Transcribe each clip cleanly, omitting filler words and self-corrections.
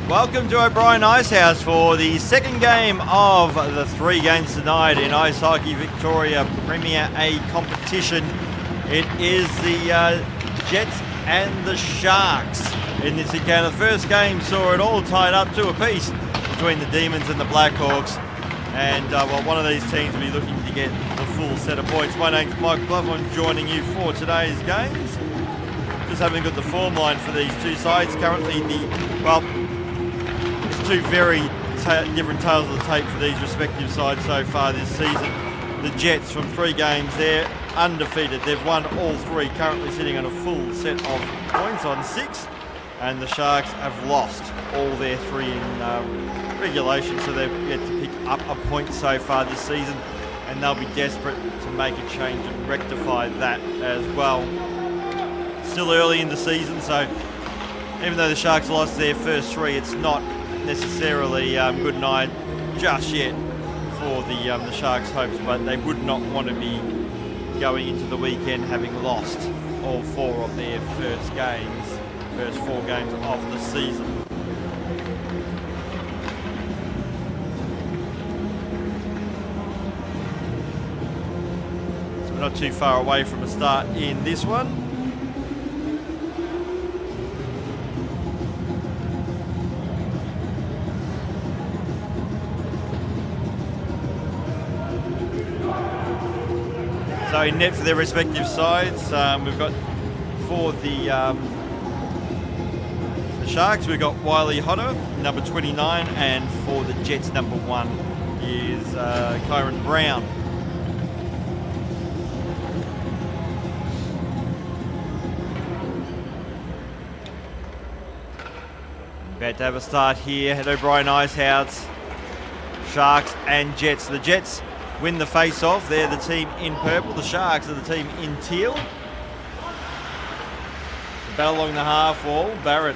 Welcome to O'Brien Icehouse for the second game of the 3 games tonight in Ice Hockey Victoria Premier A competition. It is the Jets and the Sharks in this encounter. The first game saw it all tied up to a piece between the Demons and the Blackhawks. And one of these teams will be looking to get the full set of points. My name's Mike Bluff. I'm joining you for today's games. Just having got the form line for these two sides. Currently it's two very different tales of the tape for these respective sides so far this season. The Jets from 3 games, they're undefeated. They've won all 3, currently sitting on a full set of points on 6. And the Sharks have lost all their 3 in regulation, so they've yet to pick up a point so far this season. And they'll be desperate to make a change and rectify that as well. Still early in the season, so even though the Sharks lost their first 3, it's not necessarily good night just yet for the Sharks' hopes, but they would not want to be going into the weekend having lost all 4 of their first 4 games of the season. So we're not too far away from a start in this one. So in net for their respective sides, we've got for the Sharks, we've got Wiley Hodder, number 29, and for the Jets, number 1 is Kyron Brown. About to have a start here at O'Brien Icehouse. Sharks and Jets. The Jets win the face-off. They're the team in purple. The Sharks are the team in teal. The battle along the half wall. Barrett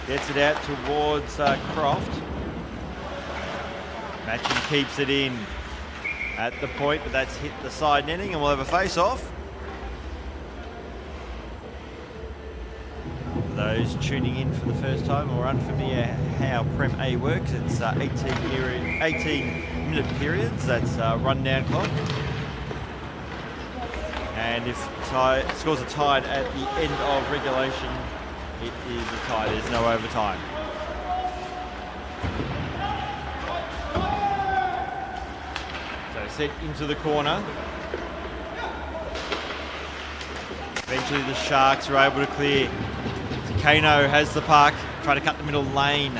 gets it out towards Croft. Matching keeps it in at the point, but that's hit the side netting, and we'll have a face-off. For those tuning in for the first time or unfamiliar how Prem A works, it's 18-minute periods. That's run-down clock. And if scores are tied at the end of regulation, it is a tie. There's no overtime. So set into the corner. Eventually the Sharks are able to clear. Kano has the puck, trying to cut the middle lane.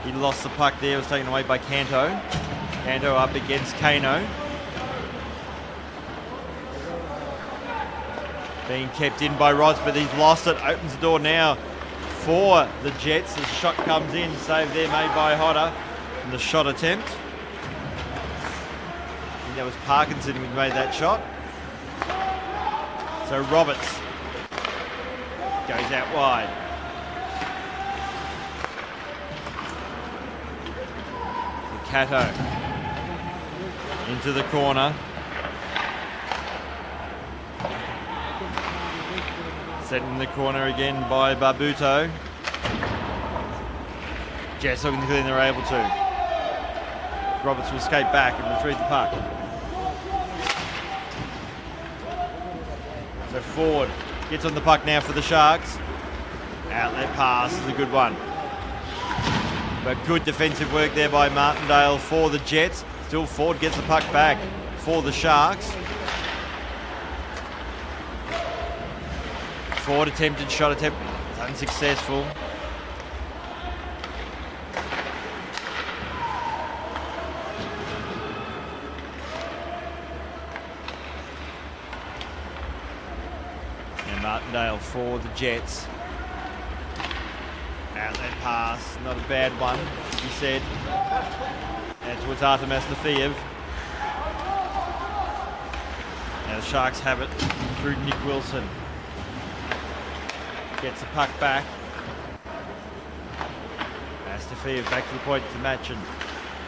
He lost the puck there, was taken away by Canto. Canto up against Kano. Being kept in by Ross, but he's lost it. Opens the door now for the Jets. The shot comes in, save there made by Hodder. And the shot attempt. I think that was Parkinson who made that shot. So Roberts goes out wide. Cato into the corner. Set in the corner again by Barbuto. Jets looking to clear, and they're able to. Roberts will skate back and retrieve the puck. So Ford gets on the puck now for the Sharks. Outlet pass is a good one. But good defensive work there by Martindale for the Jets. Still Ford gets the puck back for the Sharks. Ford attempted shot attempt, it's unsuccessful. And Martindale for the Jets. Outlet pass, not a bad one, he said. And towards Artemis Nafiev. Now the Sharks have it through Nick Wilson. Gets the puck back. Astafiev back to the point to Machin.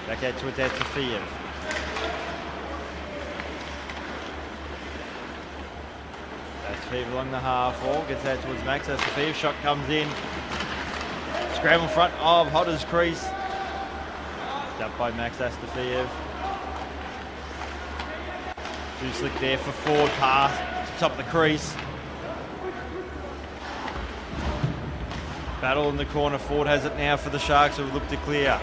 Back out towards Astafiev. Astafiev along the half wall, gets out towards Max Astafiev. Shot comes in. Scramble front of Hodder's crease. Up by Max Astafiev. Too slick there for Ford. Pass to top of the crease. Battle in the corner. Ford has it now for the Sharks, who look to clear.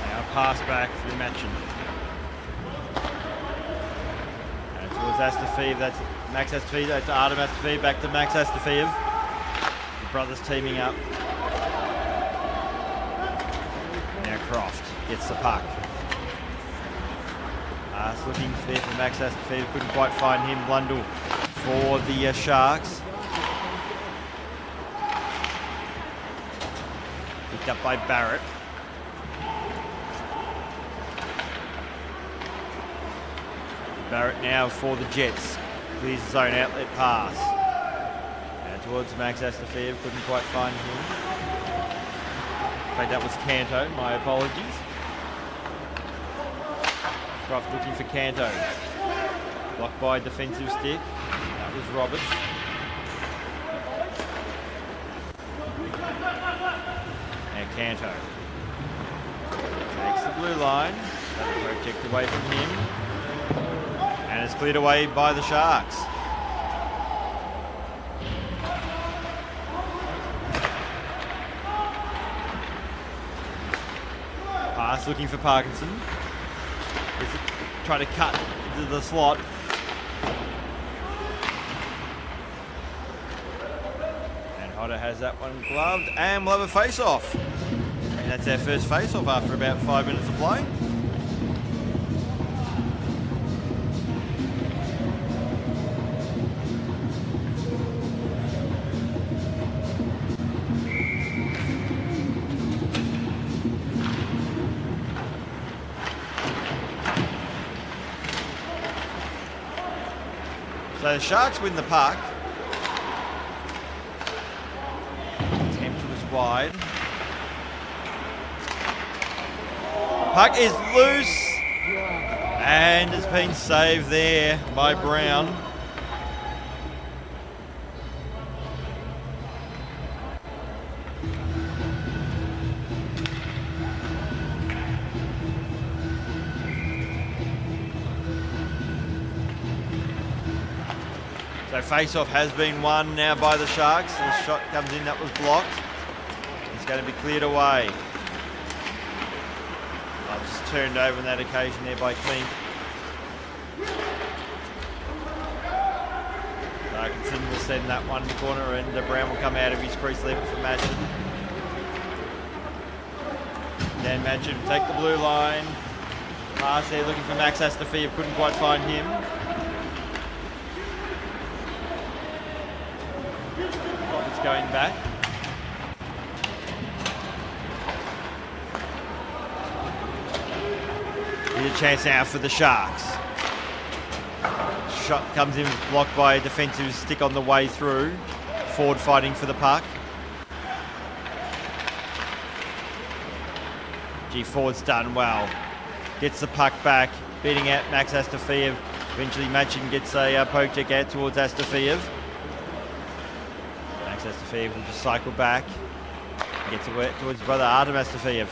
Now pass back through Machin. And towards Astafiev. That's Max Astafiev. That's Artem Astafiev. Back to Max Astafiev. Brothers teaming up. Now Croft gets the puck. Looking there for Max Astafiev. Couldn't quite find him. Blundell for the Sharks. Picked up by Barrett. Barrett now for the Jets. Clears the zone outlet pass. Towards Max Astafiev, couldn't quite find him. In fact, that was Canto, my apologies. Croft looking for Canto. Blocked by a defensive stick. That was Roberts. Now Canto. Takes the blue line. That'll project away from him. And it's cleared away by the Sharks. Pass looking for Parkinson. Try to cut into the slot. And Hodder has that one gloved, and we'll have a face-off. And that's our first face-off after about 5 minutes of play. So the Sharks win the puck. Attempt was wide. Puck is loose. And it's been saved there by Brown. So face-off has been won now by the Sharks. The shot comes in, that was blocked. It's going to be cleared away. Just turned over on that occasion there by Klink. Parkinson will send that one to the corner, and Brown will come out of his crease level for Madgen. Dan Madgen will take the blue line. Pass there looking for Max Astafiev, couldn't quite find him. Roberts going back. Here's a chance now for the Sharks. Shot comes in, blocked by a defensive stick on the way through. Ford fighting for the puck. Ford's done well. Gets the puck back, beating out Max Astafiev. Eventually Machin gets a poke check out towards Astafiev. Max Astafiev will just cycle back. Gets away towards his brother Artem Astafiev.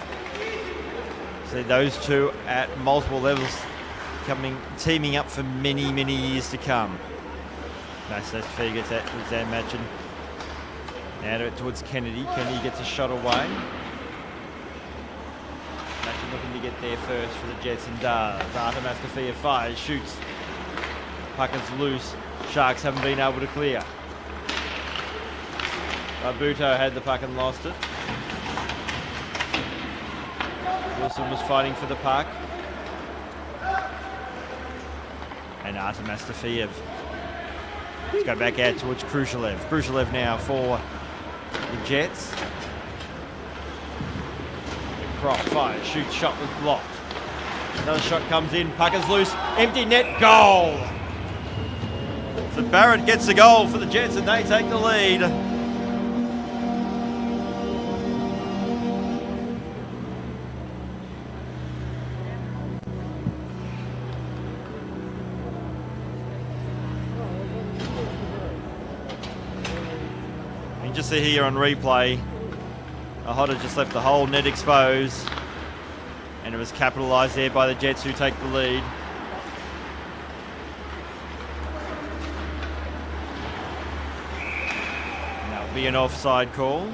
So those two at multiple levels teaming up for many, many years to come. Max Astafiev gets that towards Dan Machin. Now to it towards Kennedy. Kennedy gets a shot away. Machin looking to get there first for the Jets and does. Artem Astafiev fires, shoots. Puck is loose. Sharks haven't been able to clear. Rabuto had the puck and lost it. Wilson was fighting for the puck. And Artem Astafiev. Let's go back out towards Khrushchev. Khrushchev now for the Jets. Croft fires, shoots, shot was blocked. Another shot comes in, puck is loose, empty net, goal! So Barrett gets the goal for the Jets and they take the lead. can just see here on replay, Ahoda just left the whole net exposed, and it was capitalised there by the Jets, who take the lead. And that'll be an offside call.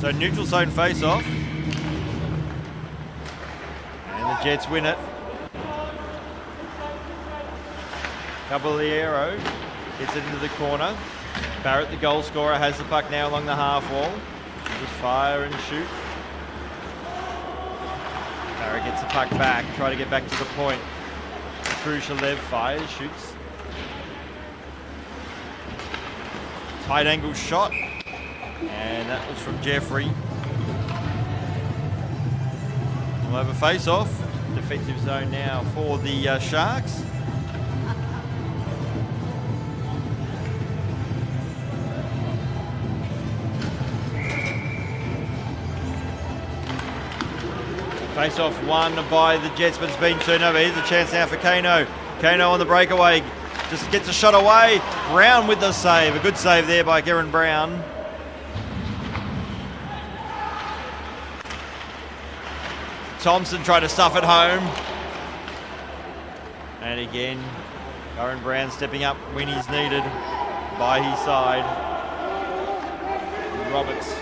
So neutral zone face-off. And the Jets win it. Caballero gets it into the corner. Barrett, the goal scorer, has the puck now along the half wall. Just fire and shoot. Barrett gets the puck back, try to get back to the point. Khrushchev fires, shoots. Tight angle shot. And that was from Jeffrey. We'll have a face-off. Defensive zone now for the Sharks. Face-off won by the Jets, but it's been turned over. Here's a chance now for Kano. Kano on the breakaway. Just gets a shot away. Brown with the save. A good save there by Kieran Brown. Thompson tried to stuff it home. And again, Kieran Brown stepping up when he's needed by his side. Roberts.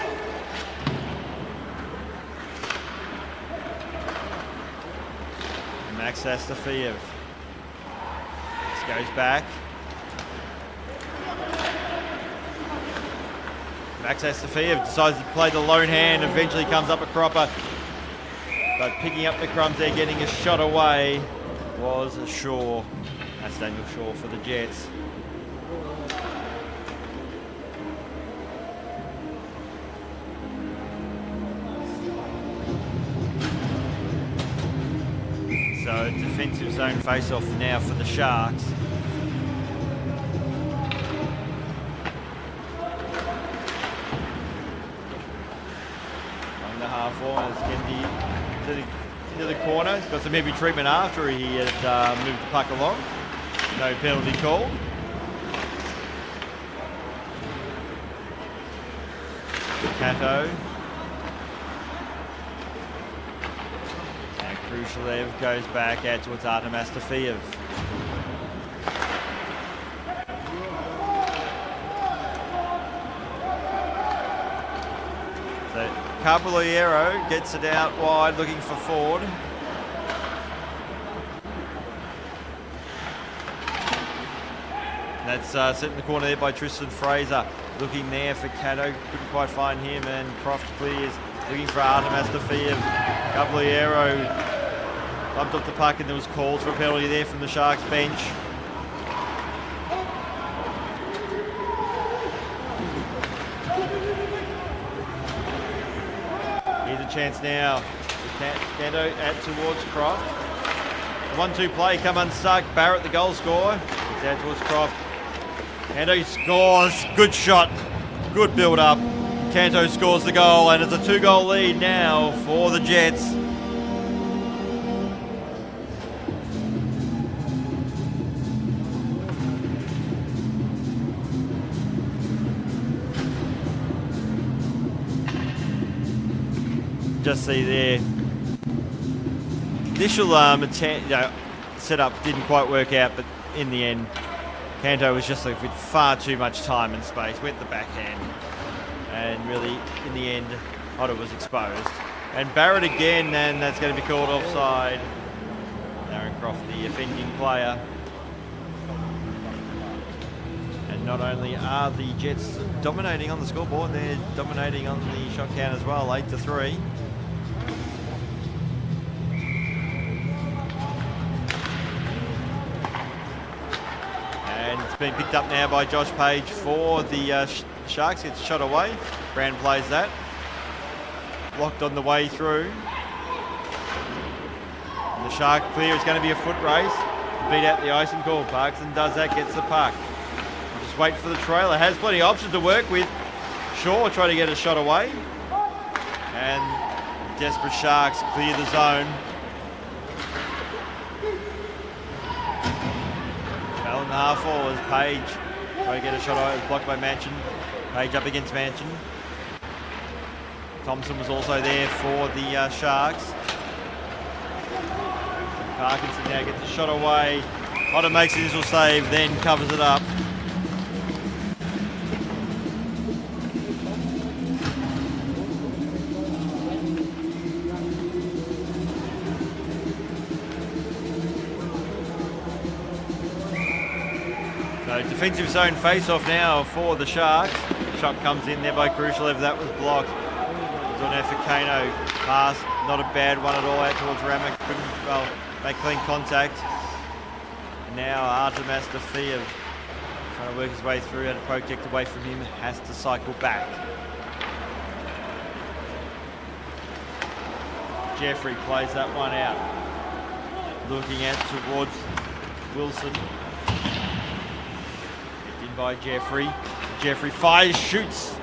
Max Astafiev. This goes back. Max Astafiev decides to play the lone hand, eventually comes up a cropper. But picking up the crumbs there, getting a shot away, was Shaw. That's Daniel Shaw for the Jets. So defensive zone face-off now for the Sharks. On the half wall, it's Kendi into the corner. He's got some heavy treatment after he had moved the puck along. No penalty call. Cato. And Khrushchev goes back out towards Artem Astafiev. Caballero gets it out wide, looking for Ford. That's set in the corner there by Tristan Fraser. Looking there for Cato, couldn't quite find him, and Croft clears. Looking for Artem Astafiev. Caballero bumped off the puck, and there was calls for a penalty there from the Sharks bench. Chance now. Canto out towards Croft. 1-2 play, come unstuck. Barrett, the goal scorer. It's out towards Croft. Canto scores. Good shot. Good build up. Canto scores the goal, and it's a 2-goal lead now for the Jets. Just see there, initial setup didn't quite work out, but in the end, Canto was just with far too much time and space, went the backhand, and really, in the end, Otter was exposed. And Barrett again, and that's going to be called offside. Aaron Croft, the offending player. And not only are the Jets dominating on the scoreboard, they're dominating on the shot count as well, 8-3. And it's been picked up now by Josh Page for the Sharks. Gets shot away. Brand plays that. Blocked on the way through. And the Shark clear. It's going to be a foot race to beat out the icing call. Parkinson does that, gets the puck. Just wait for the trailer. Has plenty of options to work with. Shaw trying to get a shot away. And desperate Sharks clear the zone. the half forwards. Page trying to get a shot out. It was blocked by Manchin. Page up against Manchin. Thompson was also there for the Sharks. Parkinson now gets the shot away. Otter makes the initial save, then covers it up. So defensive zone face-off now for the Sharks. Shot comes in there by Khrushchev. That was blocked. It was on there for Kano. Pass, not a bad one at all, out towards Ramek. Couldn't make clean contact. Now Artemas Defiev trying to work his way through, had a protect away from him, has to cycle back. Jeffrey plays that one out. Looking out towards Wilson. In by Jeffrey. Jeffrey fires, shoots.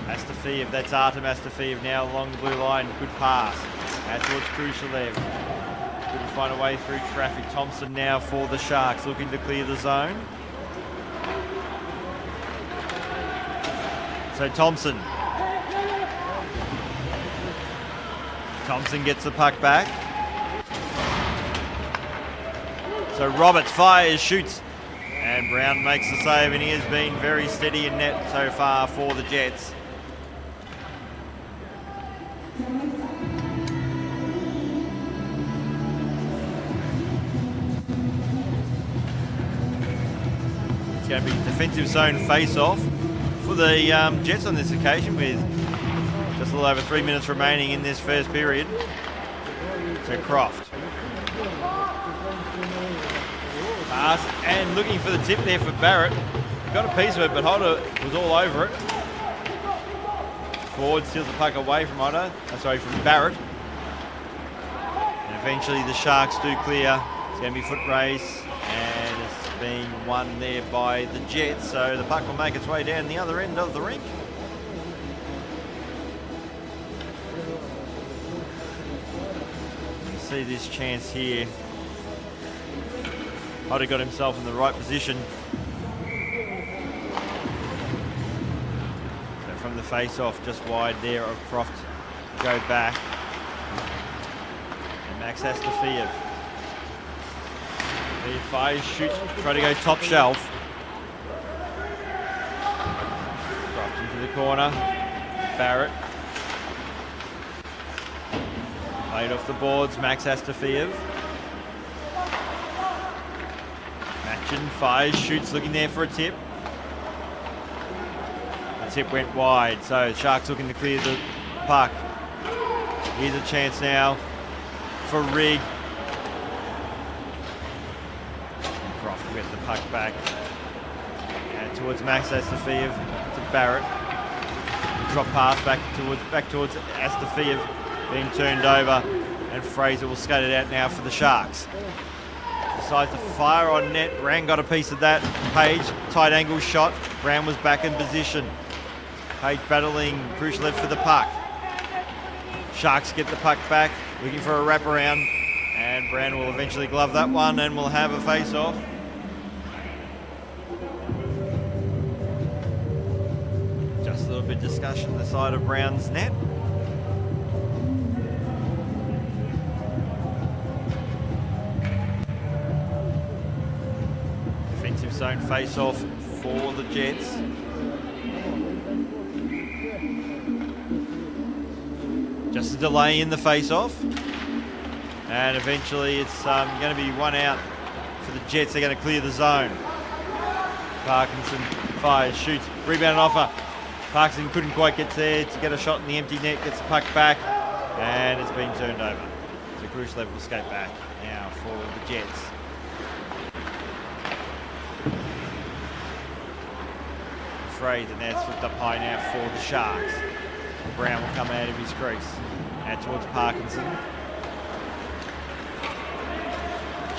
Astafiev, that's Artem Astafiev now along the blue line. Good pass. Out towards Khrushchev. Couldn't find a way through traffic. Thompson now for the Sharks, looking to clear the zone. So Thompson gets the puck back. So Roberts fires, shoots, and Brown makes the save, and he has been very steady in net so far for the Jets. It's going to be defensive zone face-off for the Jets on this occasion, with just a little over 3 minutes remaining in this first period. So Croft. Pass, and looking for the tip there for Barrett. Got a piece of it, but Hodder was all over it. Forward steals the puck away from Hodder. From Barrett. And eventually the Sharks do clear. It's going to be foot race, and it's being won there by the Jets. So the puck will make its way down the other end of the rink. You see this chance here. Hodder got himself in the right position. So from the face-off, just wide there of Croft, go back. And Max Astafiev. He fires, shoots, try to go top shelf. Croft into the corner. Barrett. Played off the boards, Max Astafiev. Fires, shoots, looking there for a tip. The tip went wide, so Sharks looking to clear the puck. Here's a chance now for Rigg. Croft will get the puck back. And towards Max Astafiev to Barrett. Drop pass back towards Astafiev, being turned over, and Fraser will skate it out now for the Sharks. Decides to fire on net. Rang got a piece of that. Page, tight angle shot. Brown was back in position. Page battling Khrushchev for the puck. Sharks get the puck back, looking for a wraparound, and Brown will eventually glove that one, and we'll have a face-off. Just a little bit of discussion on the side of Brown's net. Zone face-off for the Jets. Just a delay in the face-off, and eventually it's going to be one out for the Jets. They're going to clear the zone. Parkinson fires, shoots, rebound offer. Parkinson couldn't quite get there to get a shot in the empty net, gets the puck back, and it's been turned over. So Khrushchev will skate back now for the Jets. And that's flipped up high now for the Sharks. Brown will come out of his crease. Out towards Parkinson.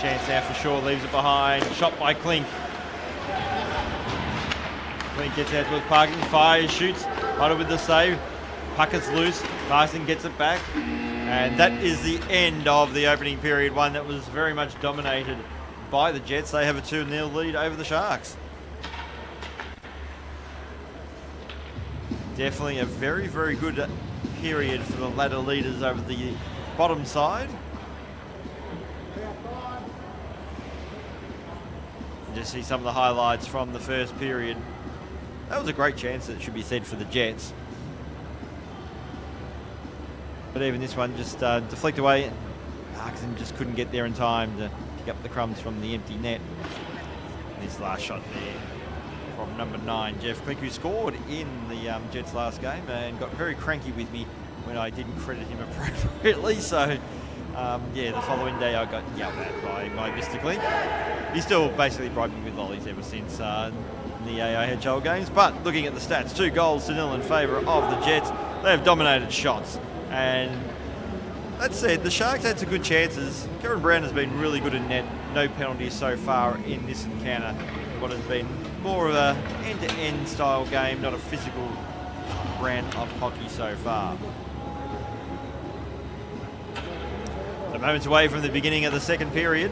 Chance now for Shaw, leaves it behind. Shot by Klink. Klink gets out towards Parkinson, fires, shoots. Hodder with the save. Puck is loose. Parkinson gets it back. And that is the end of the opening period, one that was very much dominated by the Jets. They have a 2-0 lead over the Sharks. Definitely a very, very good period for the ladder leaders over the bottom side. Just see some of the highlights from the first period. That was a great chance, that should be said, for the Jets. But even this one just deflect away. Parkinson just couldn't get there in time to pick up the crumbs from the empty net. This last shot there from number 9, Jeff Quick, who scored in the Jets last game and got very cranky with me when I didn't credit him appropriately. So, yeah, the following day I got yelled at by my Mr. Clink. He still basically bribed me with lollies ever since the AIHL games. But looking at the stats, 2-0 in favour of the Jets. They have dominated shots. And that said, the Sharks had some good chances. Kieran Brown has been really good in net. No penalties so far in this encounter. What has been more of a end-to-end style game, not a physical brand of hockey so far. So moments away from the beginning of the second period.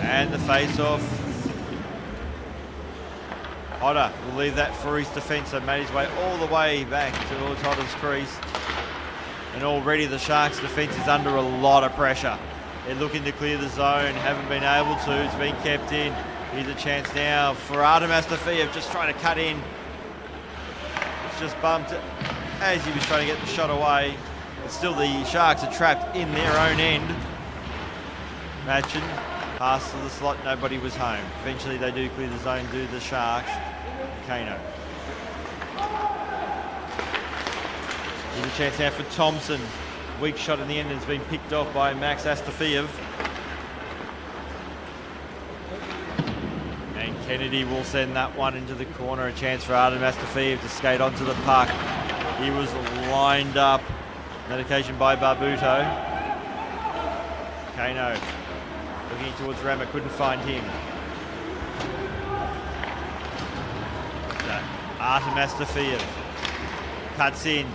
And the face-off. Hodder will leave that for his defence, so made his way all the way back towards Hodder's crease. And already the Sharks' defence is under a lot of pressure. They're looking to clear the zone, haven't been able to. It's been kept in. Here's a chance now for Artem Astafiev, just trying to cut in. It's just bumped as he was trying to get the shot away. But still the Sharks are trapped in their own end. Matchin, pass to the slot, nobody was home. Eventually they do clear the zone, do the Sharks. Kano. Here's a chance now for Thompson. Weak shot in the end has been picked off by Max Astafiev. And Kennedy will send that one into the corner. A chance for Artem Astafiev to skate onto the puck. He was lined up. That occasion by Barbuto. Kano looking towards Rama, couldn't find him. So, Artem Astafiev cuts in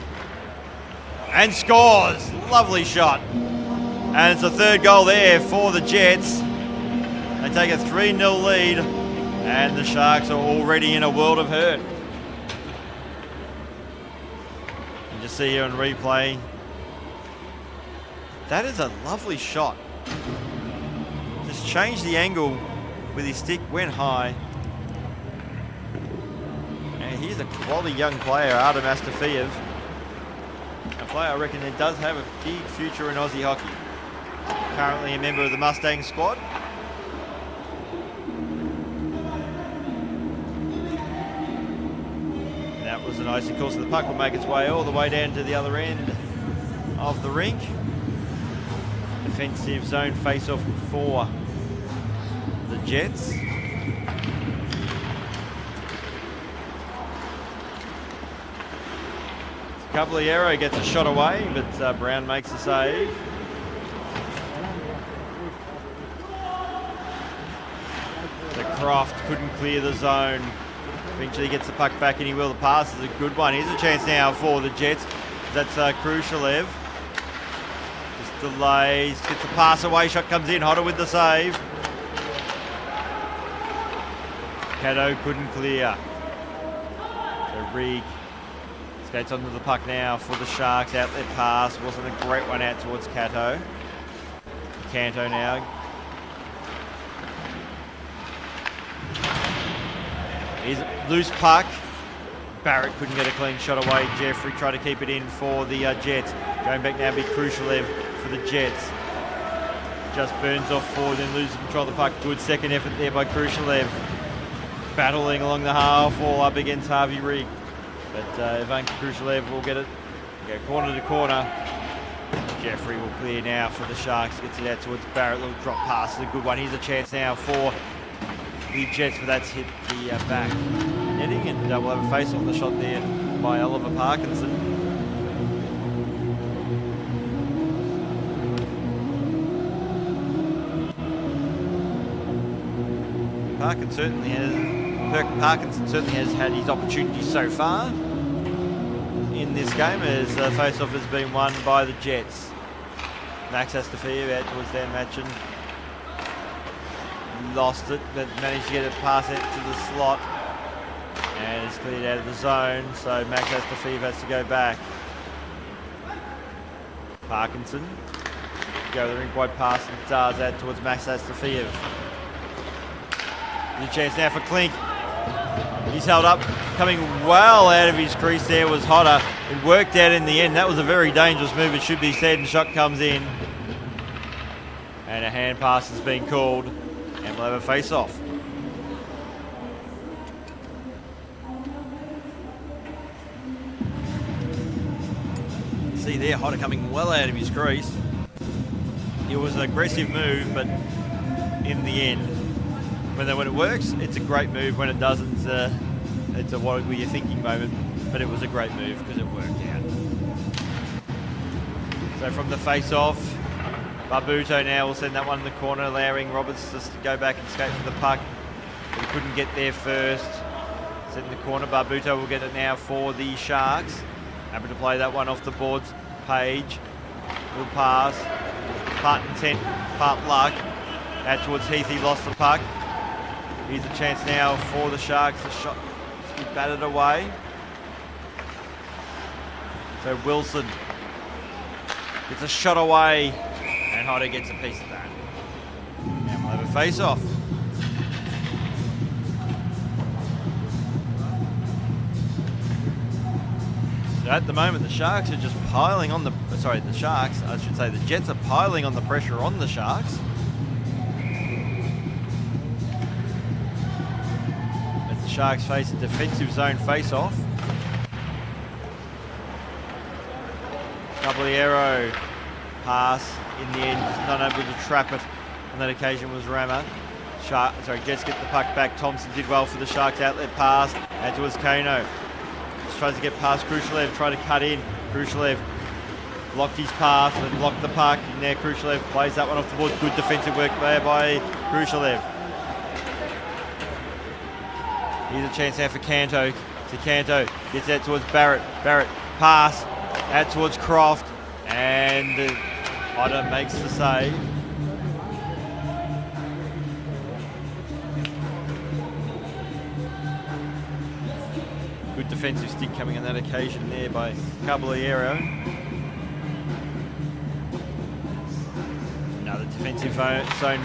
and scores. Lovely shot. And it's the third goal there for the Jets. They take a 3-0 lead and the Sharks are already in a world of hurt. You just see here on replay. That is a lovely shot. Just changed the angle with his stick, went high. And here's a quality young player, Artem Astafiev. A player I reckon that does have a big future in Aussie hockey. Currently a member of the Mustang squad. And that was a nice, of course, the puck will make its way all the way down to the other end of the rink. Defensive zone face-off for the Jets. Caballero gets a shot away, but Brown makes a save. The Croft couldn't clear the zone. Eventually gets the puck back and he will. The pass is a good one. Here's a chance now for the Jets. That's Khrushchev. Just delays, gets the pass away, shot comes in, Hodder with the save. Cato couldn't clear. So Reed skates onto the puck now for the Sharks. Outlet pass, wasn't a great one out towards Cato. Canto now. Here's a loose puck. Barrett couldn't get a clean shot away. Jeffrey tried to keep it in for the Jets. Going back now, be Khrushchev for the Jets. Just burns off forward and loses control of the puck. Good second effort there by Khrushchev. Battling along the half wall up against Harvey Rigg. But Ivan Khrushchev will get it. Go corner to corner. Jeffrey will clear now for the Sharks. Gets it out towards Barrett. Little drop pass is a good one. Here's a chance now for the Jets, but that's hit the back netting, and we'll have a face on the shot there by Oliver Parkinson. Parkinson certainly has had his opportunities so far in this game, as the face-off has been won by the Jets. Max has to feed out towards Dan Matchin. Lost it, but managed to get it past it to the slot. And it's cleared out of the zone, so Max has to feed, has to go back. Parkinson. Go the rink wide pass and does out towards Max Astafiev. There's a chance now for Klink. He's held up, coming well out of his crease there was Hodder. It worked out in the end. That was a very dangerous move, it should be said, and shot comes in. And a hand pass has been called, and we'll have a face-off. See there, Hodder coming well out of his crease. It was an aggressive move, but in the end, when it works, it's a great move. When it doesn't, it's a what were you thinking moment. But it was a great move because it worked out. So from the face-off, Barbuto now will send that one in the corner, allowing Roberts just to go back and skate for the puck. But he couldn't get there first. Set in the corner, Barbuto will get it now for the Sharks. Happy to play that one off the boards. Page will pass. Part intent, part luck. Out towards Heath, he lost the puck. Here's a chance now for the Sharks. The shot is batted away. So Wilson gets a shot away, and Hodder gets a piece of that. Now we'll have a face-off. So at the moment, the Sharks are just piling on the... Sorry, the Sharks, I should say the Jets are piling on the pressure on the Sharks. As the Sharks face a defensive zone face-off. Caballero pass in the end, not able to trap it. On that occasion was Rama. Jets get the puck back. Thompson did well for the Sharks. Outlet pass. Out towards Kano. Just tries to get past Khrushchev, try to cut in. Khrushchev blocked his path and blocked the puck. And there Khrushchev plays that one off the board. Good defensive work there by Khrushchev. Here's a chance now for Canto. So Canto gets out towards Barrett. Barrett pass out towards Croft. And Hodder makes the save. Good defensive stick coming on that occasion there by Caballero. Another defensive zone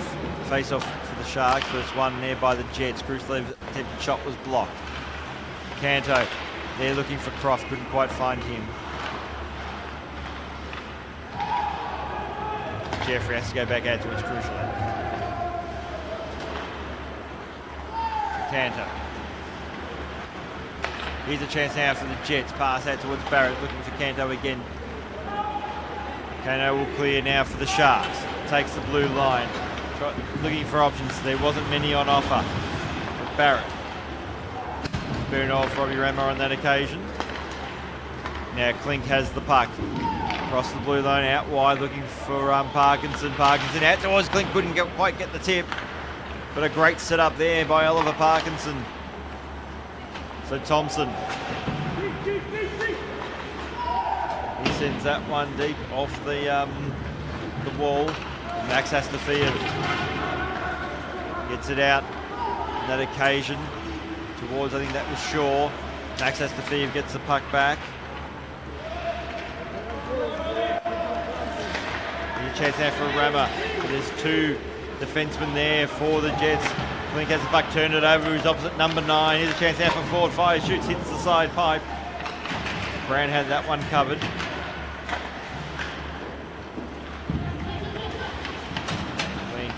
face-off for the Sharks, but it's one there by the Jets. Khrushchev's attempted shot was blocked. Canto, they're looking for Croft, couldn't quite find him. Jeffrey has to go back out towards Khrushchev. Canto. Here's a chance now for the Jets. Pass out towards Barrett, looking for Canto again. Canto will clear now for the Sharks. Takes the blue line. Looking for options. There wasn't many on offer. But Barrett. Burn off Robbie Rama on that occasion. Now Klink has the puck. Across the blue line, out wide, looking for Parkinson. Parkinson out towards Klink, couldn't quite get the tip. But a great setup there by Oliver Parkinson. So Thompson. He sends that one deep off the wall. Max Astafiev gets it out on that occasion towards, I think that was Shaw. Max Astafiev gets the puck back. Here's a chance now for Rama. There's two defensemen there for the Jets. Klink has the puck, turned it over, who's opposite number 9. Here's a chance now for forward fire, shoots, hits the side pipe. Brown had that one covered. Klink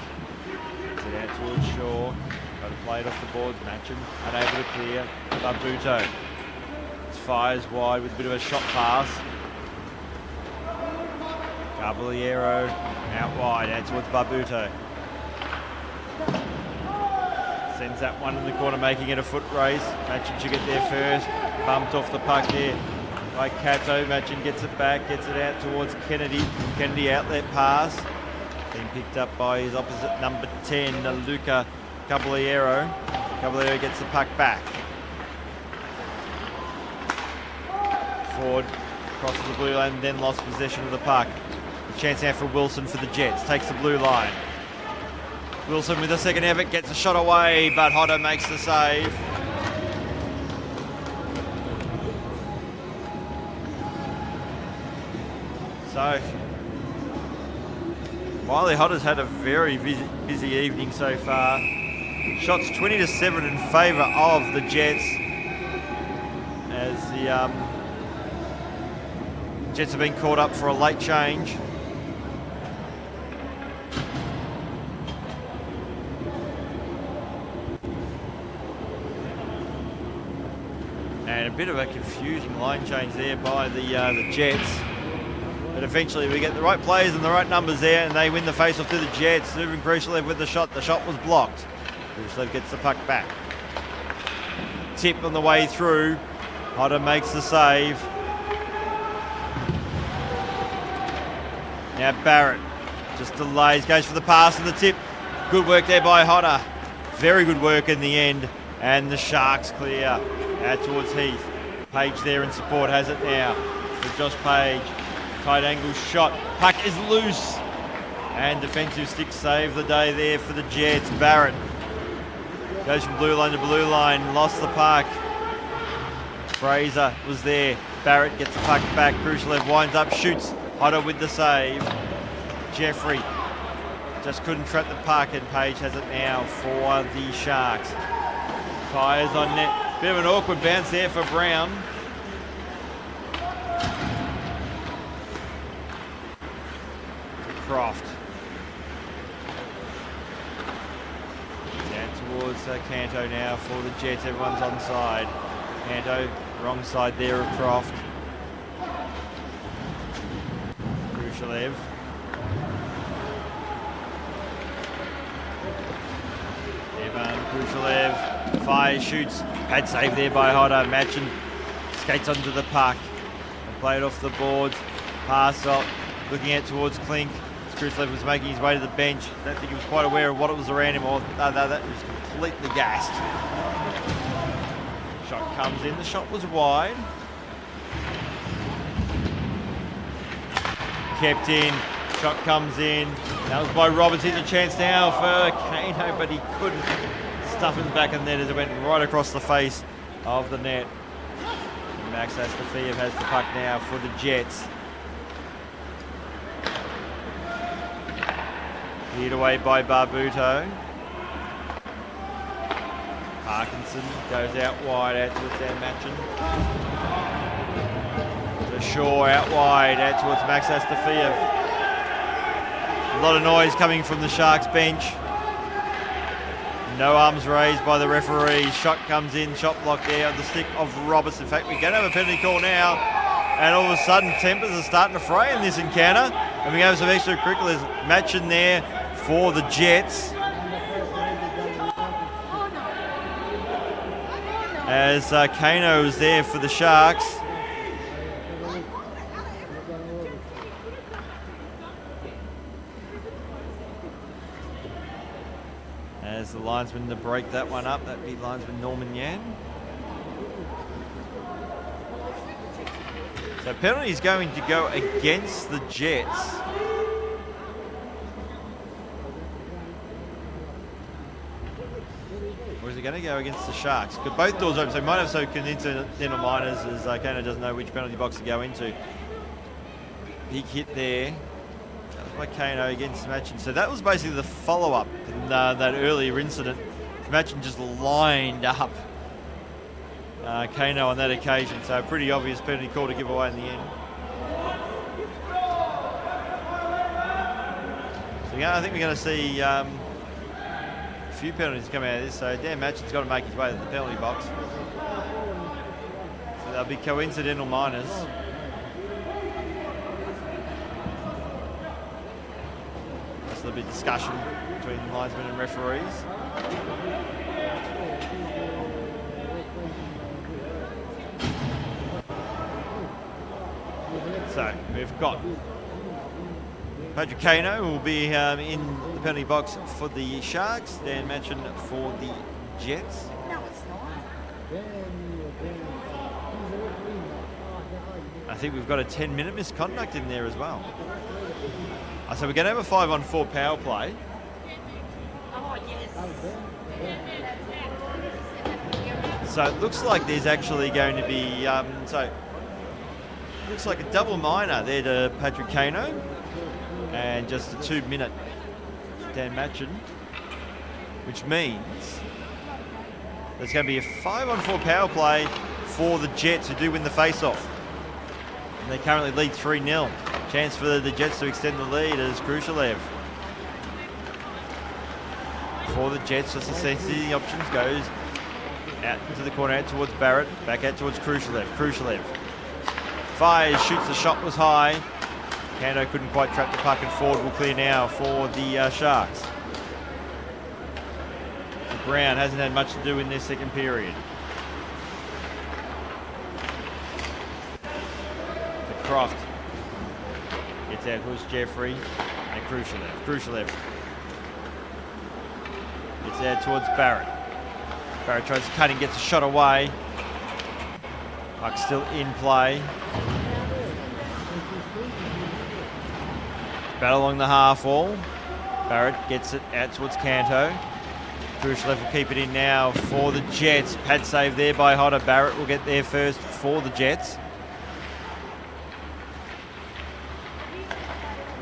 gets it out towards Shaw. Got to play it off the boards, Matchin unable to clear. Barbuto fires wide with a bit of a shot pass. Caballero out wide, out towards Barbuto. Sends that one in the corner, making it a foot race. Matchin should get there first. Bumped off the puck there by Cato. Matchin gets it back, gets it out towards Kennedy. Kennedy outlet pass. Being picked up by his opposite number 10, Luca Caballero. Caballero gets the puck back. Forward, crosses the blue line, then lost possession of the puck. The Chance now for Wilson for the Jets. Takes the blue line. Wilson with a second effort, gets a shot away, but Hodder makes the save. So, Wiley Hodder's had a very busy evening so far. Shots 20-7 in favour of the Jets, as the Jets have been caught up for a late change. And a bit of a confusing line change there by the Jets. But eventually we get the right players and the right numbers there, and they win the face-off to the Jets. Zubin Khrushchev with the shot. The shot was blocked. Khrushchev gets the puck back. Tip on the way through. Hodder makes the save. Now Barrett just delays, goes for the pass and the tip. Good work there by Hodder. Very good work in the end. And the Sharks clear out towards Heath. Page there in support, has it now for Josh Page. Tight angle shot. Puck is loose. And defensive stick save the day there for the Jets. Barrett goes from blue line to blue line. Lost the puck. Fraser was there. Barrett gets the puck back. Khrushchev winds up, shoots. Hodder with the save. Jeffrey just couldn't trap the puck, and Page has it now for the Sharks. Fires on net. Bit of an awkward bounce there for Brown. Croft. Down towards Canto now for the Jets. Everyone's onside. Canto, wrong side there of Croft. Khrushchev. Evan Khrushchev fires, shoots. Pad save there by Hodder. Matchin skates onto the puck and played off the boards. Pass up, looking out towards Klink. Khrushchev was making his way to the bench. I don't think he was quite aware of what it was around him, or that was completely gassed. Shot comes in. The shot was wide. Kept in. Shot comes in. That was by Roberts. Here's a chance now for Kano, but he couldn't stuff it in the back of the net as it went right across the face of the net. And Max Astafiev has the puck now for the Jets. Cleared away by Barbuto. Parkinson goes out wide, out towards Dan Matchin. To Shaw, out wide, out towards Max Astafiev. A lot of noise coming from the Sharks bench. No arms raised by the referee. Shot comes in, shot blocked there on the stick of Roberts. In fact, we're going to have a penalty call now. And all of a sudden, tempers are starting to fray in this encounter. And we have some extra cricklers. Matchin there for the Jets. As Kano is there for the Sharks. As the linesman to break that one up, that'd be linesman Norman Yan. So penalty is going to go against the Jets. Or is it going to go against the Sharks? Because both doors open, so he might have so incidental minors as Kano doesn't know which penalty box to go into. Big hit there. That was by Kano against Matchin. So that was basically the follow-up in that earlier incident. Matchin just lined up Kano on that occasion. So a pretty obvious penalty call to give away in the end. So yeah, I think we're going to see a few penalties come out of this. So Dan Matchin's got to make his way to the penalty box. So they'll be coincidental minors. There'll be discussion between linesmen and referees. So we've got Patrick Kano will be in the penalty box for the Sharks. Dan Matchin for the Jets. I think we've got a 10-minute misconduct in there as well. So we're going to have a 5-on-4 power play. So it looks like there's actually going to be, looks like a double minor there to Patrick Kano, and just a 2-minute Dan Matchin, which means there's going to be a 5-on-4 power play for the Jets, who do win the face-off. And they currently lead 3-0. Chance for the Jets to extend the lead as Khrushchev. For the Jets, just assessing the options, goes out into the corner, out towards Barrett, back out towards Khrushchev. Khrushchev fires, shoots, the shot was high. Kando couldn't quite trap the puck, and forward will clear now for the Sharks. Brown hasn't had much to do in this second period. For Croft. Gets out towards Jeffrey and Khrushchev. Khrushchev gets out towards Barrett. Barrett tries to cut and gets a shot away. Puck still in play. Battle along the half wall. Barrett gets it out towards Canto. Khrushchev will keep it in now for the Jets. Pad save there by Hodder. Barrett will get there first for the Jets.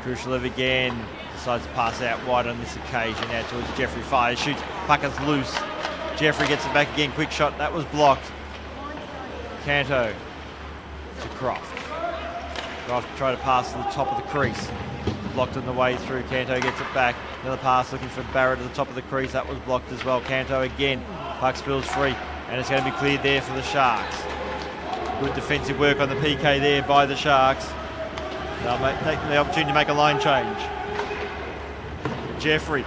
Khrushchev again decides to pass out wide on this occasion. Out towards Jeffrey. Fires, shoots. Puck is loose. Jeffrey gets it back again. Quick shot. That was blocked. Canto to Croft. Croft tried to pass to the top of the crease. Blocked on the way through. Canto gets it back. Another pass looking for Barrett at the top of the crease. That was blocked as well. Canto again. Puck spills free. And it's going to be cleared there for the Sharks. Good defensive work on the PK there by the Sharks. They'll take the opportunity to make a line change. Jeffrey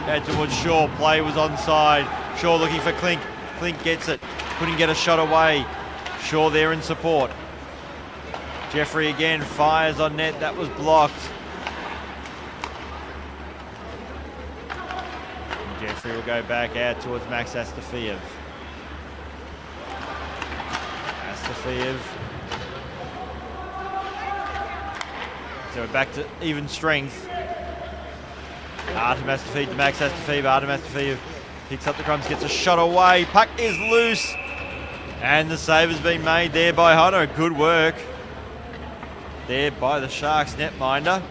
out towards Shaw. Play was onside. Shaw looking for Klink. Klink gets it. Couldn't get a shot away. Shaw there in support. Jeffrey again fires on net. That was blocked. And Jeffrey will go back out towards Max Astafiev. Astafiev. So we're back to even strength. Artem Astafiev to Max Astafiev. Artem Astafiev picks up the crumbs, gets a shot away. Puck is loose. And the save has been made there by Hodder. Good work there by the Sharks netminder.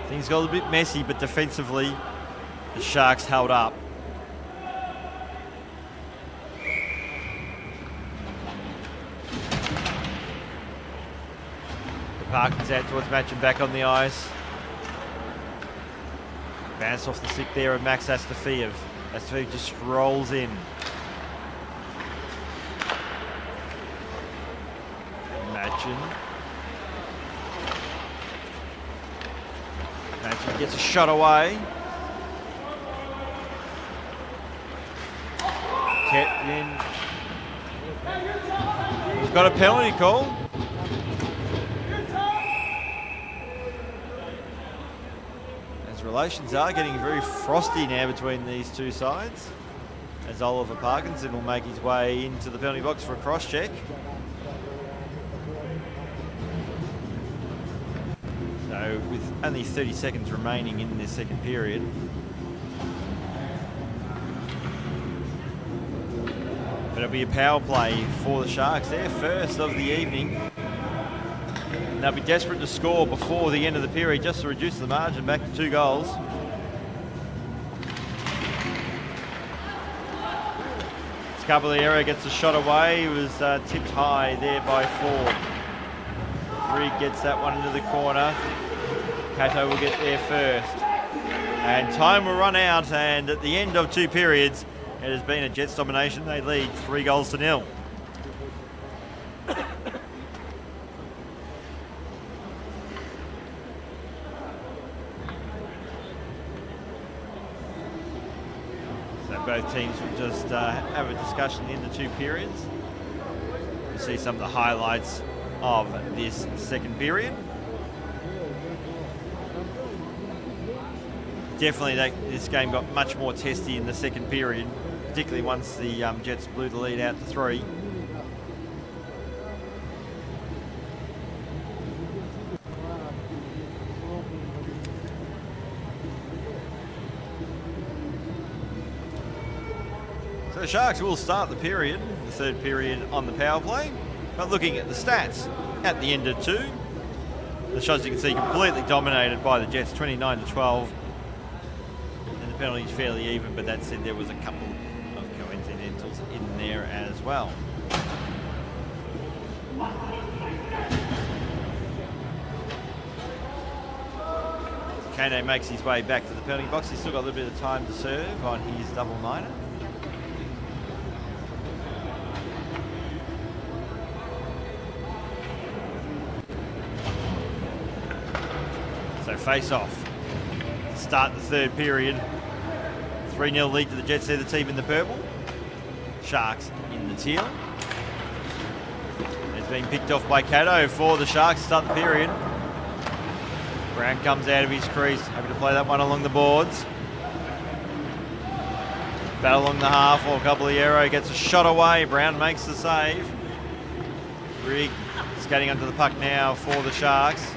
Things got a bit messy, but defensively, the Sharks held up. The Parkins out towards Matchin, back on the ice. Bounce off the stick there of Max Astafiev. Astafiev just rolls in. Matchin gets a shot away. He's got a penalty call. As relations are getting very frosty now between these two sides, as Oliver Parkinson will make his way into the penalty box for a cross-check. So with only 30 seconds remaining in this second period, but it'll be a power play for the Sharks, their first of the evening. And they'll be desperate to score before the end of the period just to reduce the margin back to 2 goals. Caballero gets a shot away. It was tipped high there by Ford. Reed gets that one into the corner. Cato will get there first. And time will run out, and at the end of 2 periods, it has been a Jets domination. They lead 3-0. So both teams will just have a discussion at the end of 2 periods. We'll see some of the highlights of this second period. Definitely this game got much more testy in the second period, particularly once the Jets blew the lead out to 3. So the Sharks will start the period, the third period on the power play. But looking at the stats at the end of 2, the shots you can see completely dominated by the Jets, 29-12. And the penalties fairly even, but that said, there was a couple of coincidentals in there as well. Kane makes his way back to the penalty box. He's still got a little bit of time to serve on his double-minor. So face off. Start the third period. 3-0 lead to the Jets. They're the team in the purple. Sharks in the teal. It's been picked off by Cato for the Sharks to start the period. Brown comes out of his crease, happy to play that one along the boards. Battle along the half, or Caballero gets a shot away. Brown makes the save. Rigg skating onto the puck now for the Sharks.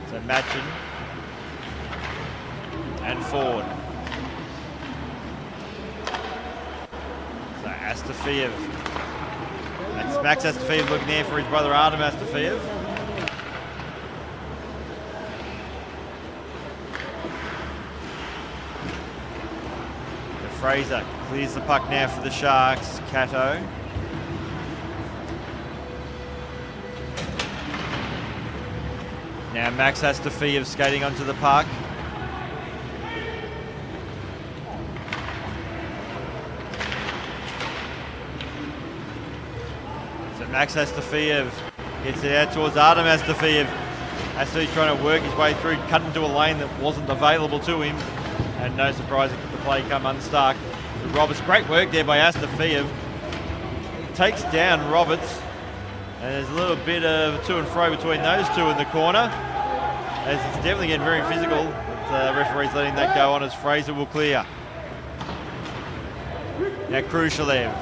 So Matchin and Ford. So Astafiev. That's Max Astafiev looking there for his brother Artem Astafiev. Fraser clears the puck now for the Sharks. Cato. Now Max Astafiev skating onto the puck. So Max Astafiev gets it out towards Artem Astafiev. Astafiev trying to work his way through, cut into a lane that wasn't available to him. And no surprise, the play come unstuck. Roberts, great work there by Astafiev. Takes down Roberts. And there's a little bit of to and fro between those two in the corner. As it's definitely getting very physical. But the referee's letting that go on as Fraser will clear. Now Khrushchev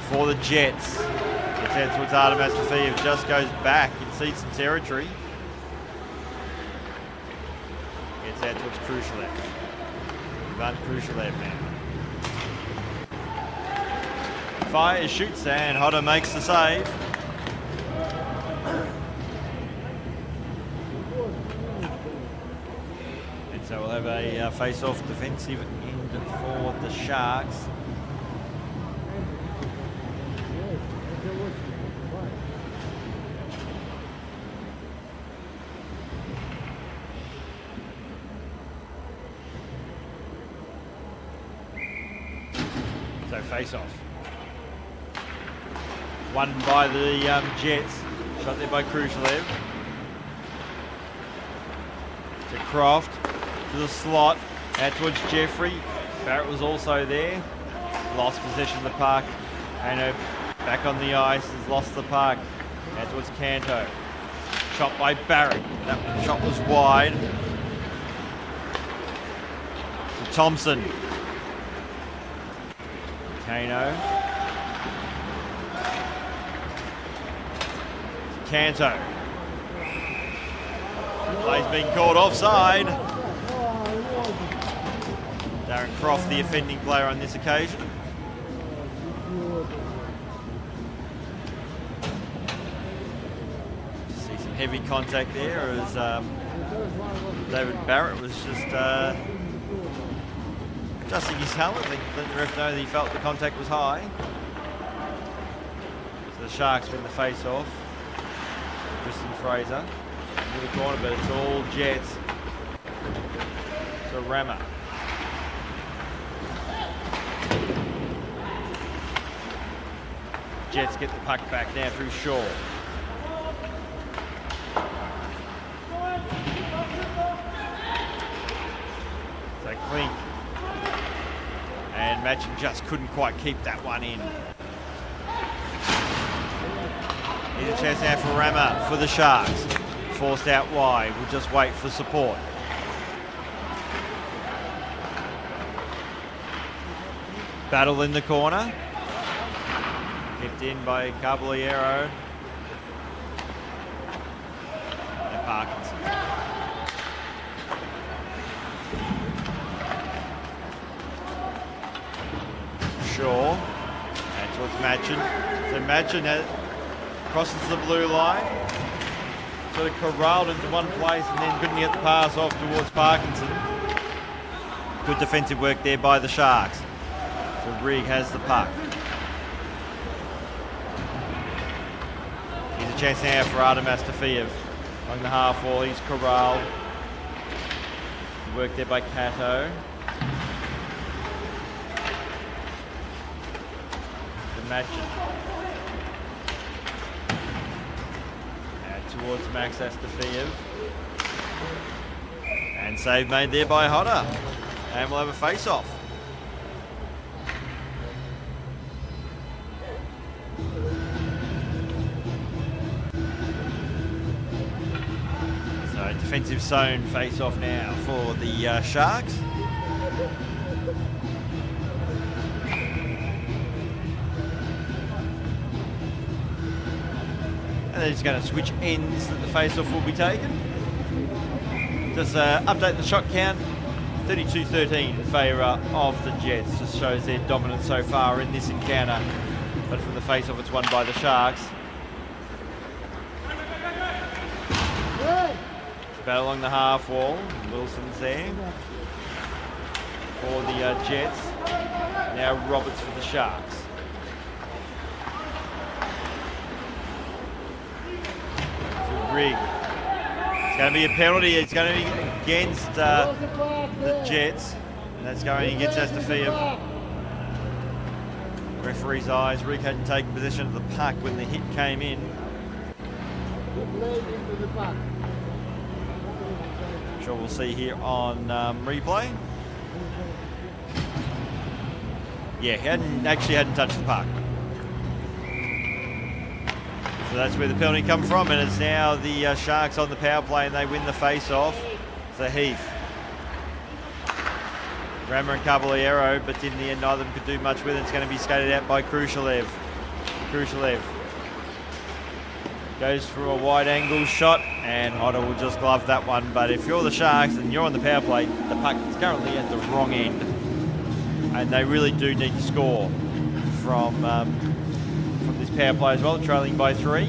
for the Jets. Gets out towards Artem Astafiev, just goes back, concedes some territory. Gets out towards Khrushchev. Ivan Khrushchev now. Fires, shoots, and Hodder makes the save. And so we'll have a face-off defensive end for the Sharks. So face-off. Won by the Jets. Shot there by Khrushchev. To Croft. To the slot. Out towards Jeffrey. Barrett was also there. Lost possession of the puck. Kano back on the ice. Has lost the puck. Out towards Canto. Shot by Barrett. That shot was wide. To Thompson. Kano. Canto. Play's been called offside. Darren Croft, the offending player on this occasion. See some heavy contact there as David Barrett was just adjusting his helmet, letting the ref know that he felt the contact was high. So the Sharks win the face-off. Tristan Fraser into the corner, but it's all Jets. So Rammer. Jets get the puck back now through Shaw. So Klink. And Matchin just couldn't quite keep that one in. Here's a chance now for Rammer for the Sharks. Forced out wide. We'll just wait for support. Battle in the corner. Kicked in by Caballero. And Parkinson. Shaw. And towards Machin. So Machin crosses the blue line. Sort of corralled into one place and then couldn't get the pass off towards Parkinson. Good defensive work there by the Sharks. So Rigg has the puck. Here's a chance now for Artem Astafiev on the half wall. He's corralled. Work there by Cato. The Machin. Towards Max Astafiev. And save made there by Hodder. And we'll have a face-off. So defensive zone face-off now for the Sharks. And they're just going to switch ends that the face-off will be taken. Just update the shot count. 32-13 in favour of the Jets. Just shows their dominance so far in this encounter. But from the face-off, it's won by the Sharks. Battle along the half wall. Wilson's there for the Jets. Now Roberts for the Sharks. For Rigg. It's going to be a penalty. It's going to be against the Jets. And that's going against Astafiev. Referee's eyes. Rigg hadn't taken possession of the puck when the hit came in. I'm sure we'll see here on replay. Yeah, he hadn't touched the puck. So that's where the penalty come from, and it's now the Sharks on the power play, and they win the face-off. So Heath. Rammer and Caballero, but in the end, neither of them could do much with it. It's going to be skated out by Khrushchev. Khrushchev goes for a wide-angle shot, and Hodder will just glove that one. But if you're the Sharks and you're on the power play, the puck is currently at the wrong end, and they really do need to score from this power play as well, trailing by 3.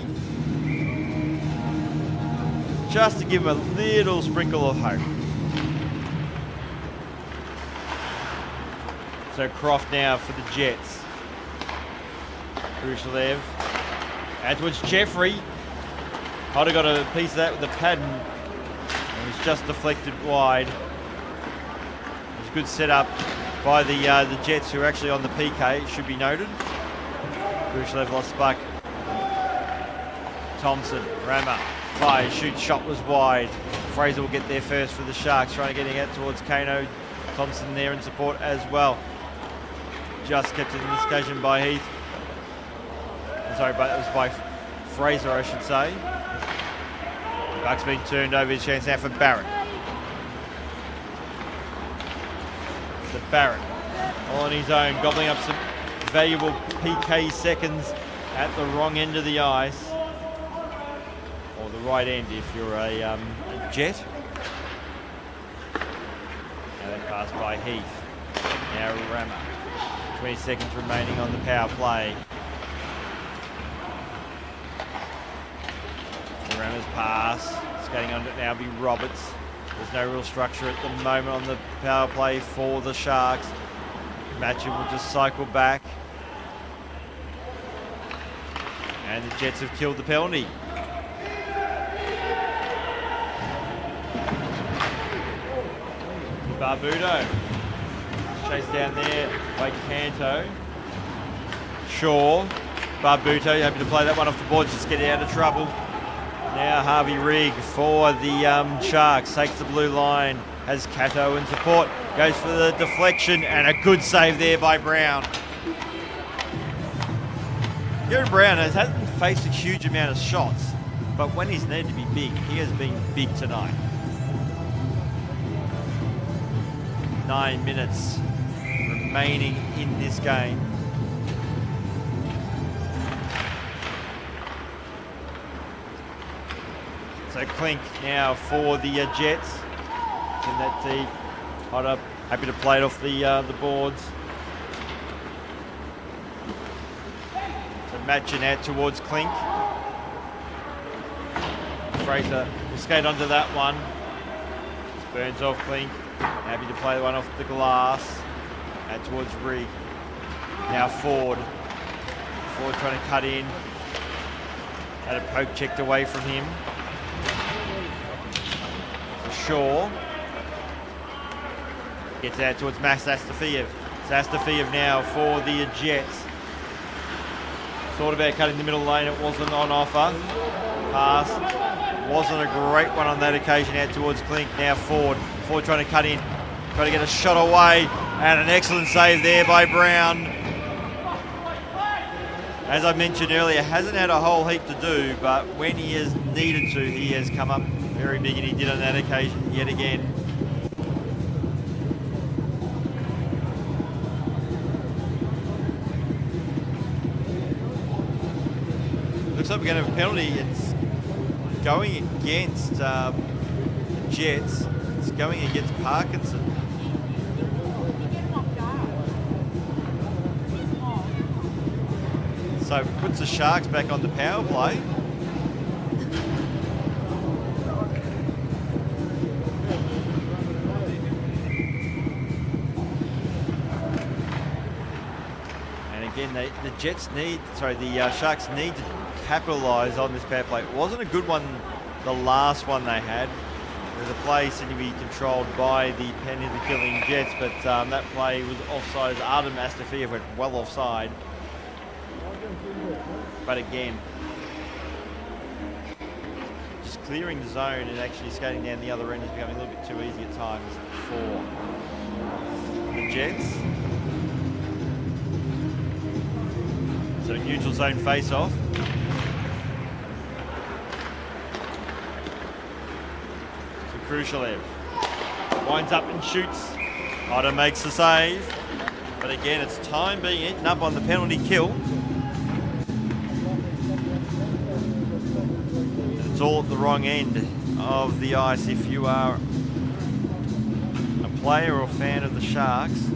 Just to give them a little sprinkle of hope. So Croft now for the Jets. Khrushchev. Out towards Jeffrey. Hodder got a piece of that with the pattern. It was just deflected wide. It was a good setup by the Jets, who are actually on the PK, it should be noted. Khrushchev lost the puck. Thompson, Rammer, fires, shoots, shot was wide. Fraser will get there first for the Sharks, trying to get out towards Kano. Thompson there in support as well. Just kept it in this occasion by Heath. Sorry, but it was by Fraser, I should say. Puck's been turned over, his chance now for Barrett. So Barrett, all on his own, gobbling up some valuable PK seconds at the wrong end of the ice. Or the right end if you're a Jet. Now that pass by Heath. Now Rammer. 20 seconds remaining on the power play. Rammer's pass. Skating on it now be Roberts. There's no real structure at the moment on the power play for the Sharks. Machin will just cycle back. And the Jets have killed the penalty. Barbuto. Chased down there by Canto. Shaw. Barbuto happy to play that one off the board, just get out of trouble. Now Harvey Rigg for the Sharks. Takes the blue line. Has Cato in support. Goes for the deflection and a good save there by Brown. Gary Brown hasn't faced a huge amount of shots, but when he's needed to be big, he has been big tonight. 9 minutes remaining in this game. So Clink now for the Jets. In that deep. Hodder happy to play it off the boards. So matching out towards Clink. Fraser will skate onto that one. Burns off Clink. Happy to play the one off the glass. Out towards Rigg. Now Ford. Ford trying to cut in. Had a poke checked away from him. Shaw. Gets out towards Max Astafiev. Astafiev now for the Jets. Thought about cutting the middle lane, it wasn't on offer. Pass. Wasn't a great one on that occasion out towards Clink. Now Ford. Ford trying to cut in. Trying to get a shot away. And an excellent save there by Brown. As I mentioned earlier, hasn't had a whole heap to do, but when he has needed to, he has come up very big, and he did on that occasion yet again. Looks like we're going to have a penalty. It's going against the Jets. It's going against Parkinson. So it puts the Sharks back on the power play. The Sharks need to capitalise on this power play. It wasn't a good one, the last one they had. The play seemed to be controlled by the Penny the Killing Jets, but that play was offside as Artem Astafiev went well offside. But again, just clearing the zone and actually skating down the other end is becoming a little bit too easy at times for the Jets. So neutral zone face-off. So Khrushchev winds up and shoots. Hodder makes the save. But again, it's time being eaten up on the penalty kill. And it's all at the wrong end of the ice if you are a player or fan of the Sharks.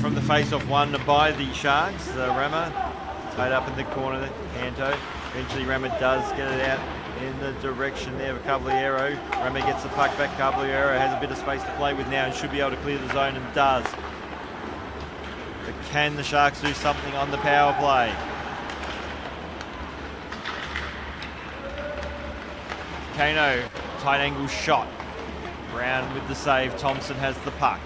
From the face-off one by the Sharks, Rama tied up in the corner, Canto. Eventually Rama does get it out in the direction there of Caballero. Rama gets the puck back. Caballero has a bit of space to play with now and should be able to clear the zone and does. But can the Sharks do something on the power play? Kano, tight angle shot. Brown with the save. Thompson has the puck.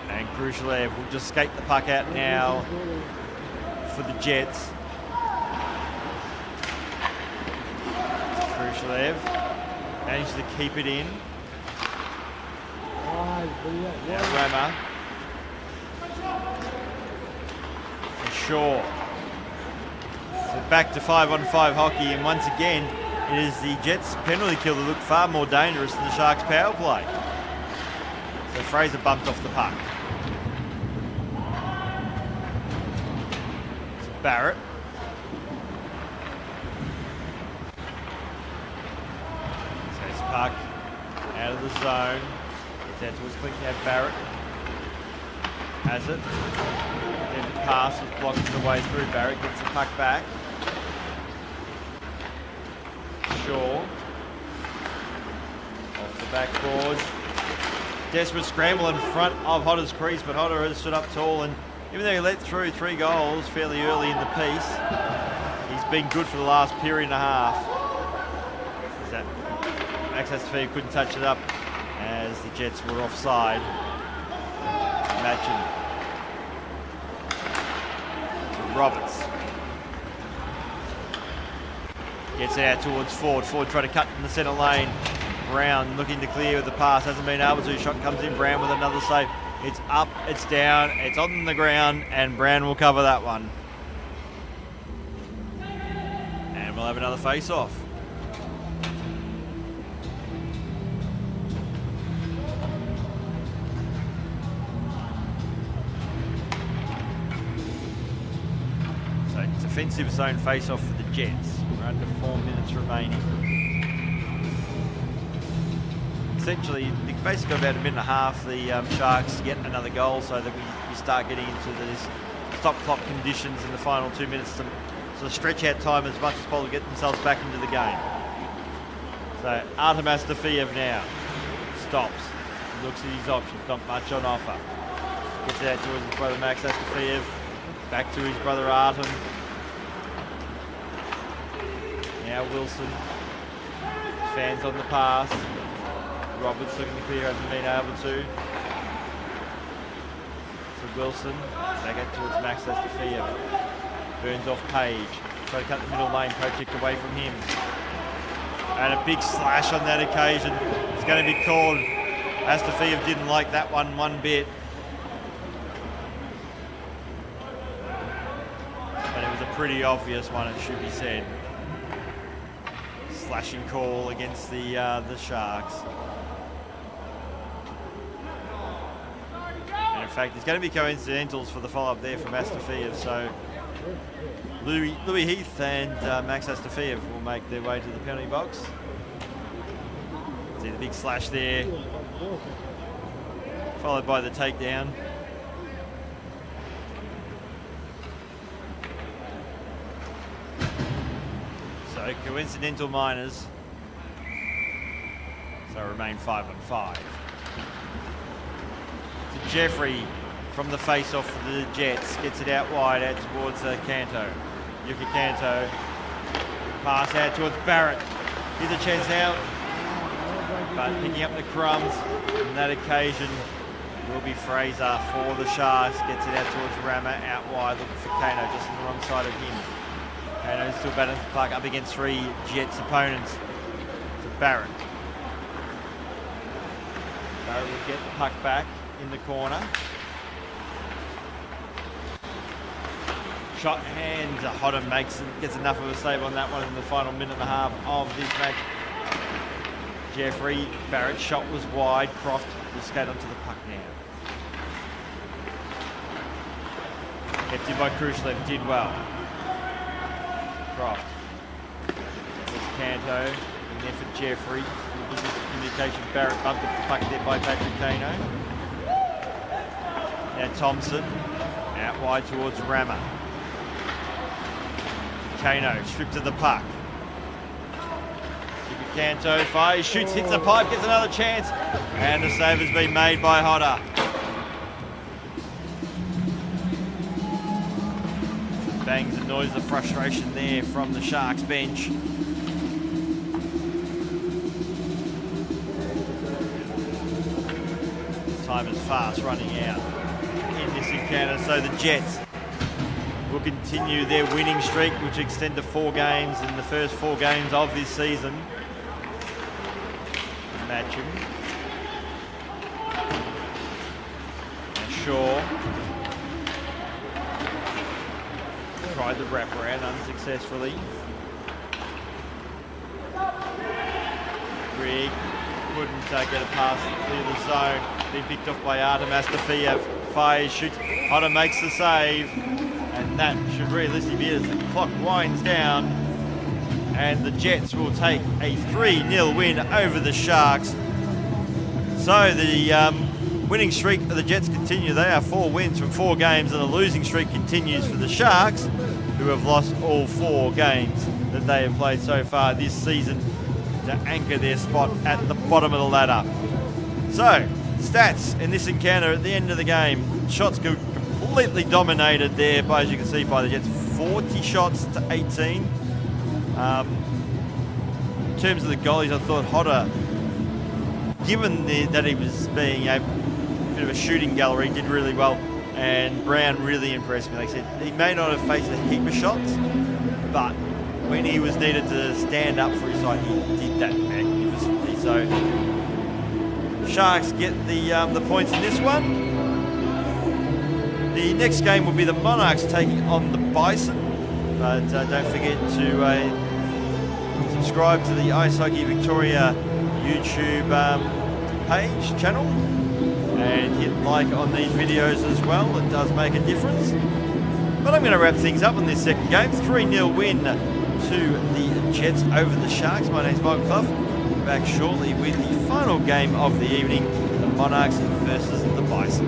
And Khrushchev will just skate the puck out now for the Jets. Khrushchev managed to keep it in. Now Rama. And Shaw. So back to 5-on-5 hockey, and once again it is the Jets penalty kill that looked far more dangerous than the Sharks power play. So Fraser bumped off the puck. Barrett. Takes puck out of the zone. Gets out towards Clink. Now Barrett has it. Then the pass is blocking the way through. Barrett gets the puck back. Shaw. Off the backboards. Desperate scramble in front of Hodder's crease, but Hodder has stood up tall, and even though he let through 3 goals fairly early in the piece, he's been good for the last period and a half. Max Astafiev couldn't touch it up as the Jets were offside. Matching to Roberts. Gets it out towards Ford. Ford trying to cut in the centre lane. Brown looking to clear with the pass. Hasn't been able to. Shot comes in. Brown with another save. It's up, it's down, it's on the ground, and Brown will cover that one. And we'll have another face-off. So defensive zone face-off for the Jets. We're under 4 minutes remaining. Essentially, they've basically got about a minute and a half, the Sharks, to get another goal so that we start getting into this stop clock conditions in the final 2 minutes to sort of stretch out time as much as possible to get themselves back into the game. So Artem Astafiev now stops, looks at his options, not much on offer. Gets it out towards his brother Max Astafiev, back to his brother Artem. Now Wilson, fans on the pass. Roberts looking to clear, hasn't been able to. So Wilson, back out towards Max Astafiev. Burns off Page. Try to cut the middle lane, project away from him. And a big slash on that occasion. It's going to be called. Astafiev didn't like that one bit. But it was a pretty obvious one, it should be said. Slashing call against the Sharks. And in fact, there's going to be coincidentals for the follow-up there from Astafiev. So Louis Heath and Max Astafiev will make their way to the penalty box. See the big slash there, followed by the takedown. So coincidental minors. So remain 5-on-5. So Jeffrey from the face-off for the Jets gets it out wide, out towards Canto. Yuki Canto. Pass out towards Barrett. Here's a chance now. But picking up the crumbs on that occasion will be Fraser for the Sharks. Gets it out towards Rama, out wide, looking for Kano, just on the wrong side of him. Kano's still battling for the puck up against 3 Jets opponents. To Barrett. Barrett will get the puck back in the corner. Shot hand, Hodder gets enough of a save on that one in the final minute and a half of this match. Jeffrey, Barrett's shot was wide. Croft will skate onto the puck now. Kept in by Khrushchev, did well. Croft. There's Canto, in there for Jeffrey. Business communication, Barrett bumped up the puck there by Patrick Kano. Now Thompson, out wide towards Rama. Kano, stripped of the puck. Canto fires, shoots, hits the pipe, gets another chance. And the save has been made by Hodder. Bangs and noise of frustration there from the Sharks bench. Time is fast running out in this encounter, so the Jets will continue their winning streak, which extend to 4 games in the first 4 games of this season. Matcham. And Shaw tried the wraparound unsuccessfully. Grigg couldn't get a pass to clear the zone. Been picked off by Artem Astafiev. Fires, shoots. Hodder makes the save. And that should realistically be as the clock winds down. And the Jets will take a 3-0 win over the Sharks. So the winning streak of the Jets continue. They are 4 wins from 4 games, and the losing streak continues for the Sharks, who have lost all 4 games that they have played so far this season to anchor their spot at the bottom of the ladder. So, stats in this encounter at the end of the game. Shots completely dominated there, as you can see, by the Jets. 40 shots to 18. In terms of the goalies, I thought Hodder, given that he was being a bit of a shooting gallery, did really well, and Brown really impressed me. Like I said, he may not have faced a heap of shots, but when he was needed to stand up for his side, he did that magnificently. So Sharks get the points in this one. The next game will be the Monarchs taking on the Bison, but don't forget to Subscribe to the Ice Hockey Victoria YouTube page, channel, and hit like on these videos as well. It does make a difference. But I'm going to wrap things up in this second game. 3-0 win to the Jets over the Sharks. My name's Michael Clough. Back shortly with the final game of the evening, the Monarchs versus the Bison.